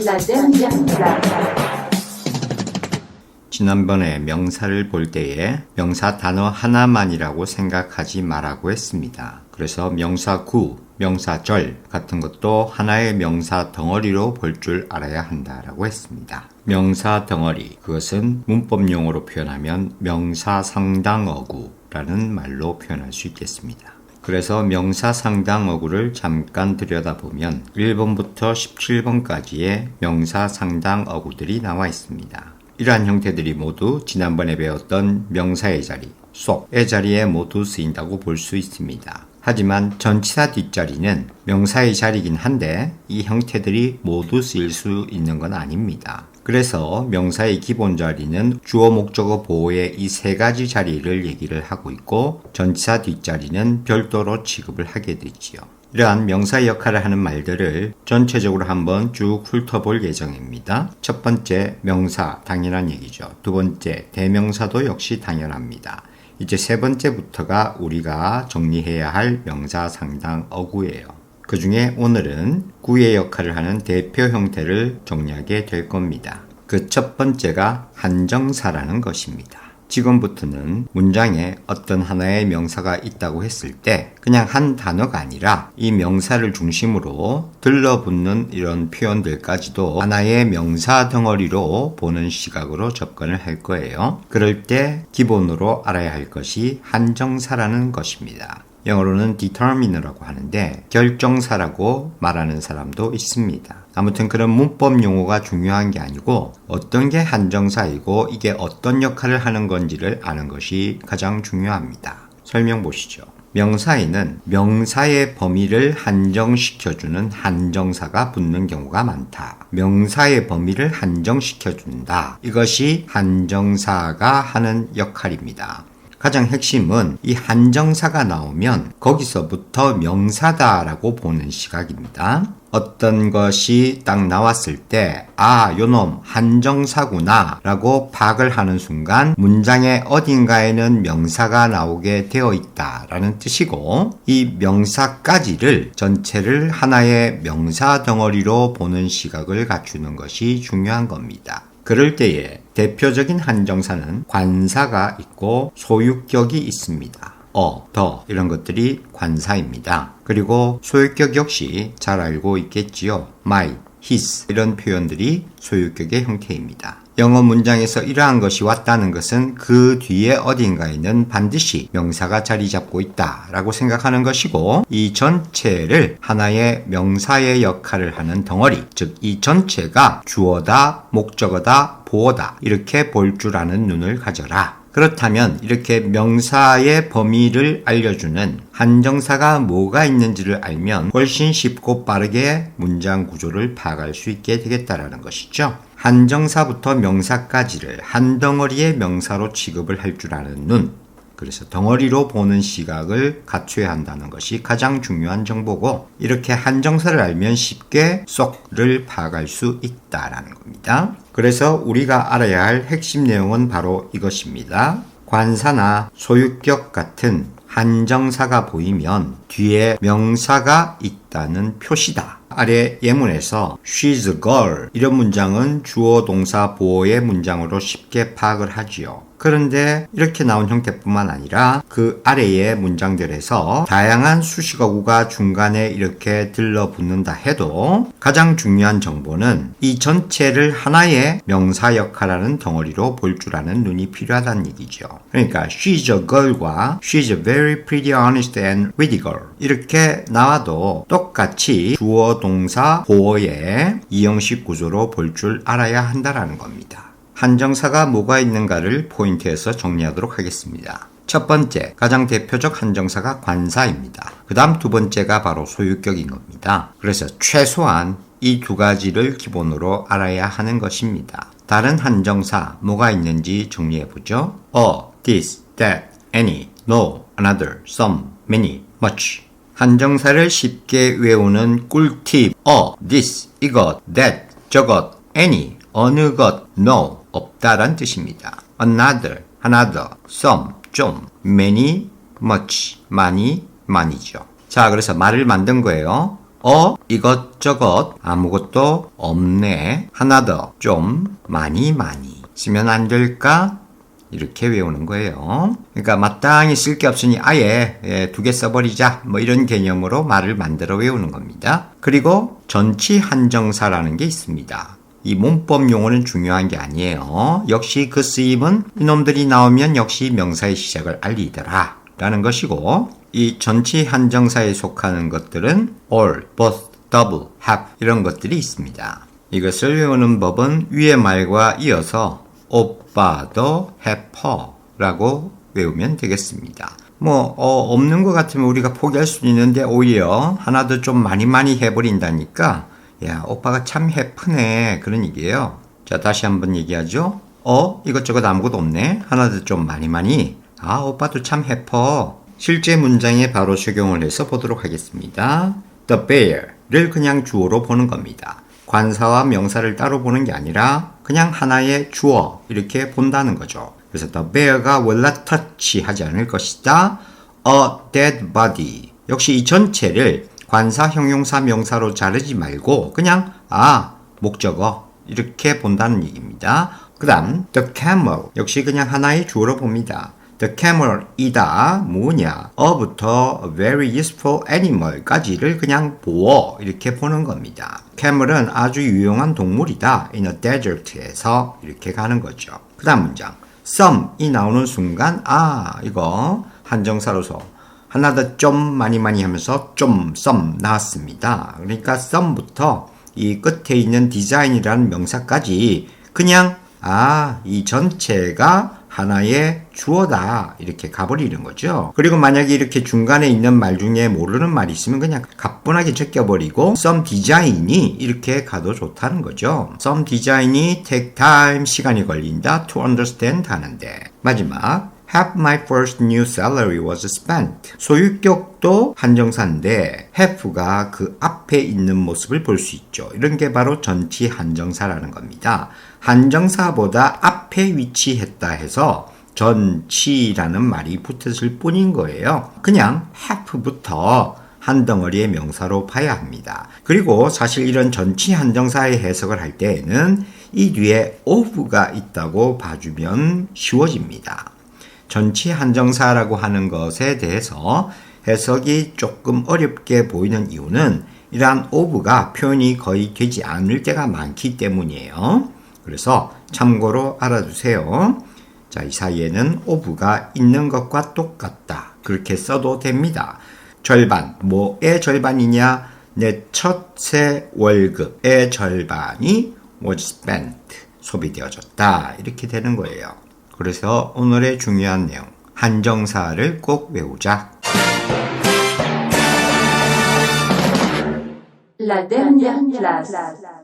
la dernière 지난번에 명사를 볼 때에 명사 단어 하나만이라고 생각하지 말라고 했습니다. 그래서 명사구, 명사절 같은 것도 하나의 명사 덩어리로 볼 줄 알아야 한다라고 했습니다. 명사 덩어리, 그것은 문법용어로 표현하면 명사상당어구라는 말로 표현할 수 있겠습니다. 그래서 명사상당어구를 잠깐 들여다보면 1번부터 17번까지의 명사상당어구들이 나와 있습니다. 이러한 형태들이 모두 지난번에 배웠던 명사의 자리, 속의 자리에 모두 쓰인다고 볼 수 있습니다. 하지만 전치사 뒷자리는 명사의 자리이긴 한데 이 형태들이 모두 쓰일 수 있는 건 아닙니다. 그래서 명사의 기본 자리는 주어, 목적어, 보어의 이 세 가지 자리를 얘기를 하고 있고 전치사 뒷자리는 별도로 취급을 하게 되지요. 이러한 명사의 역할을 하는 말들을 전체적으로 한번 쭉 훑어볼 예정입니다. 첫 번째, 명사, 당연한 얘기죠. 두 번째, 대명사도 역시 당연합니다. 이제 세 번째부터가 우리가 정리해야 할 명사 상당 어구예요. 그 중에 오늘은 구의 역할을 하는 대표 형태를 정리하게 될 겁니다. 그 첫 번째가 한정사라는 것입니다. 지금부터는 문장에 어떤 하나의 명사가 있다고 했을 때 그냥 한 단어가 아니라 이 명사를 중심으로 들러붙는 이런 표현들까지도 하나의 명사 덩어리로 보는 시각으로 접근을 할 거예요. 그럴 때 기본으로 알아야 할 것이 한정사라는 것입니다. 영어로는 determine라고 하는데 결정사라고 말하는 사람도 있습니다. 아무튼 그런 문법 용어가 중요한 게 아니고 어떤 게 한정사이고 이게 어떤 역할을 하는 건지를 아는 것이 가장 중요합니다. 설명 보시죠. 명사에는 명사의 범위를 한정시켜주는 한정사가 붙는 경우가 많다. 명사의 범위를 한정시켜준다. 이것이 한정사가 하는 역할입니다. 가장 핵심은 이 한정사가 나오면 거기서부터 명사다라고 보는 시각입니다. 어떤 것이 딱 나왔을 때 요놈 한정사구나 라고 파악을 하는 순간 문장의 어딘가에는 명사가 나오게 되어 있다라는 뜻이고 이 명사까지를 전체를 하나의 명사 덩어리로 보는 시각을 갖추는 것이 중요한 겁니다. 그럴 때에 대표적인 한정사는 관사가 있고 소유격이 있습니다. 더 이런 것들이 관사입니다. 그리고 소유격 역시 잘 알고 있겠지요. my, his 이런 표현들이 소유격의 형태입니다. 영어 문장에서 이러한 것이 왔다는 것은 그 뒤에 어딘가에는 반드시 명사가 자리 잡고 있다라고 생각하는 것이고 이 전체를 하나의 명사의 역할을 하는 덩어리, 즉 이 전체가 주어다, 목적어다, 보어다 이렇게 볼 줄 아는 눈을 가져라. 그렇다면 이렇게 명사의 범위를 알려주는 한정사가 뭐가 있는지를 알면 훨씬 쉽고 빠르게 문장 구조를 파악할 수 있게 되겠다라는 것이죠. 한정사부터 명사까지를 한 덩어리의 명사로 취급을 할 줄 아는 눈, 그래서 덩어리로 보는 시각을 갖춰야 한다는 것이 가장 중요한 정보고 이렇게 한정사를 알면 쉽게 속을 파악할 수 있다라는 겁니다. 그래서 우리가 알아야 할 핵심 내용은 바로 이것입니다. 관사나 소유격 같은 한정사가 보이면 뒤에 명사가 있다는 표시다. 아래 예문에서 she's a girl 이런 문장은 주어 동사 보어의 문장으로 쉽게 파악을 하지요. 그런데 이렇게 나온 형태뿐만 아니라 그 아래의 문장들에서 다양한 수식어구가 중간에 이렇게 들러붙는다 해도 가장 중요한 정보는 이 전체를 하나의 명사 역할하는 덩어리로 볼 줄 아는 눈이 필요하다는 얘기죠. 그러니까 she's a girl과 she's a very pretty, honest and witty girl 이렇게 나와도 똑같이 주어 동사 보어의 이형식 구조로 볼 줄 알아야 한다라는 겁니다. 한정사가 뭐가 있는가를 포인트에서 정리하도록 하겠습니다. 첫 번째, 가장 대표적 한정사가 관사입니다. 그 다음 두 번째가 바로 소유격인 겁니다. 그래서 최소한 이 두 가지를 기본으로 알아야 하는 것입니다. 다른 한정사 뭐가 있는지 정리해보죠. this, that, any, no, another, some, many, much. 한정사를 쉽게 외우는 꿀팁. this, 이것, that, 저것, any, 어느 것, no, 없다란 뜻입니다. another, another, some, 좀, many, much, 많이, 많이죠. 자, 그래서 말을 만든 거예요. 이것저것 아무것도 없네. 하나 더 좀 많이 쓰면 안 될까? 이렇게 외우는 거예요. 그러니까 마땅히 쓸 게 없으니 아예 2개 써버리자. 뭐 이런 개념으로 말을 만들어 외우는 겁니다. 그리고 전치 한정사라는 게 있습니다. 이 문법 용어는 중요한 게 아니에요. 역시 그 쓰임은 이놈들이 나오면 역시 명사의 시작을 알리더라 라는 것이고, 이 전치 한정사에 속하는 것들은 all, both, double, have 이런 것들이 있습니다. 이것을 외우는 법은 위의 말과 이어서 오빠도 해퍼라고 외우면 되겠습니다. 없는 것 같으면 우리가 포기할 수 있는데 오히려 하나 더 좀 많이 해버린다니까 야, 오빠가 참 해프네 그런 얘기예요. 자, 다시 한번 얘기하죠. 이것저것 아무것도 없네. 하나 더 좀 많이. 아, 오빠도 참 해퍼. 실제 문장에 바로 적용을 해서 보도록 하겠습니다. The bear를 그냥 주어로 보는 겁니다. 관사와 명사를 따로 보는 게 아니라 그냥 하나의 주어 이렇게 본다는 거죠. 그래서 the bear가 will not touch 하지 않을 것이다. A dead body. 역시 이 전체를 관사, 형용사, 명사로 자르지 말고 그냥 목적어 이렇게 본다는 얘기입니다. 그 다음 the camel 역시 그냥 하나의 주어로 봅니다. The camel이다 뭐냐 어부터 a very useful animal까지를 그냥 보어 이렇게 보는 겁니다. camel은 아주 유용한 동물이다. in a desert에서 이렇게 가는 거죠. 그 다음 문장 some이 나오는 순간 이거 한정사로서 하나 더 좀 많이 하면서 좀 some 나왔습니다. 그러니까 some부터 이 끝에 있는 design이라는 명사까지 그냥 이 전체가 하나의 주어다 이렇게 가버리는 거죠. 그리고 만약에 이렇게 중간에 있는 말 중에 모르는 말이 있으면 그냥 가뿐하게 제껴버리고 some design이 이렇게 가도 좋다는 거죠. some design이 take time 시간이 걸린다 to understand 하는데 마지막 half my first new salary was spent. 소유격도 한정사인데 half가 그 앞에 있는 모습을 볼 수 있죠. 이런 게 바로 전치 한정사라는 겁니다. 한정사보다 앞에 위치했다 해서 전치라는 말이 붙었을 뿐인 거예요. 그냥 half부터 한 덩어리의 명사로 봐야 합니다. 그리고 사실 이런 전치 한정사의 해석을 할 때에는 이 뒤에 of가 있다고 봐주면 쉬워집니다. 전치 한정사라고 하는 것에 대해서 해석이 조금 어렵게 보이는 이유는 이러한 of가 표현이 거의 되지 않을 때가 많기 때문이에요. 그래서 참고로 알아두세요. 자, 이 사이에는 of가 있는 것과 똑같다. 그렇게 써도 됩니다. 절반, 뭐의 절반이냐? 내 첫 새 월급의 절반이 was spent, 소비되어졌다. 이렇게 되는 거예요. 그래서 오늘의 중요한 내용, 한정사를 꼭 외우자. La dernière classe.